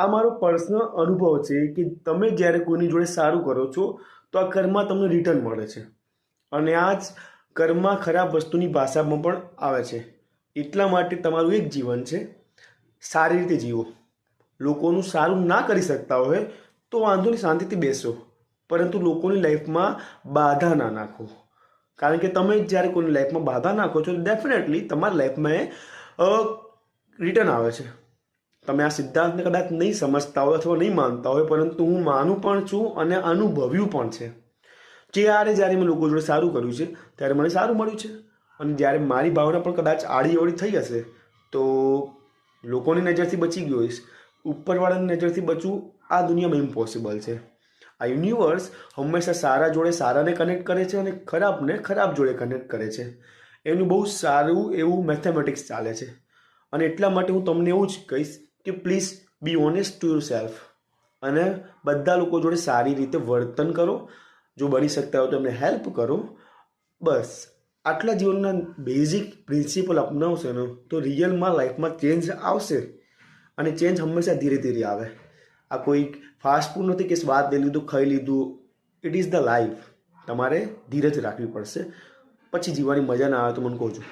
આ મારો પર્સનલ અનુભવ છે કે તમે જ્યારે કોઈની જોડે સારું કરો છો તો આ કર્મમાં તમને રિટર્ન મળે છે. અને આ જ કર્મમાં ખરાબ વસ્તુની ભાષામાં પણ આવે છે. એટલા માટે તમારું એક જીવન છે, સારી રીતે જીવો. લોકોનું સારું ના કરી શકતા હોય તો વાંધો નહીં, શાંતિથી બેસો, પરંતુ લોકોની લાઈફમાં બાધા ના નાખો. કારણ કે તમે જ્યારે કોઈની લાઈફમાં બાધા નાખો છો ડેફિનેટલી તમારી લાઈફમાં રિટર્ન આવે છે. તમે આ સિદ્ધાંતને કદાચ નહીં સમજતા હોય અથવા નહીં માનતા હોય, પરંતુ હું માનું પણ છું અને અનુભવ્યું પણ છે. જ્યારે મેં લોકો જોડે સારું કર્યું છે ત્યારે મને સારું મળ્યું છે. અને જ્યારે મારી ભાવના પણ કદાચ આડી અવળી થઈ હશે તો લોકોની નજરથી બચી ગયો હોઈશ. ઉપરવાળાની નજરથી બચવું આ દુનિયામાં ઇમ્પોસિબલ છે. આ યુનિવર્સ હંમેશા સારા જોડે સારાને કનેક્ટ કરે છે અને ખરાબને ખરાબ જોડે કનેક્ટ કરે છે. એનું બહુ સારું એવું મેથેમેટિક્સ ચાલે છે. અને એટલા માટે હું તમને એવું જ કહીશ કે please be honest to your self અને બધા લોકો જોડે સારી રીતે વર્તન કરો. જો બની શકતા હોય તો એમને હેલ્પ કરો. બસ આટલા જીવનના બેઝિક પ્રિન્સિપલ અપનાવશે ને તો રિયલમાં લાઈફમાં ચેન્જ આવશે. અને ચેન્જ હંમેશા ધીરે ધીરે આવે. આ કોઈ ફાસ્ટ ફૂડ નથી કે સ્વાદ લઈ લીધું, ખાઈ લીધું. It is the life. તમારે ધીરજ રાખવી પડશે. પછી જીવવાની મજા ના આવે તો મને કહો છો.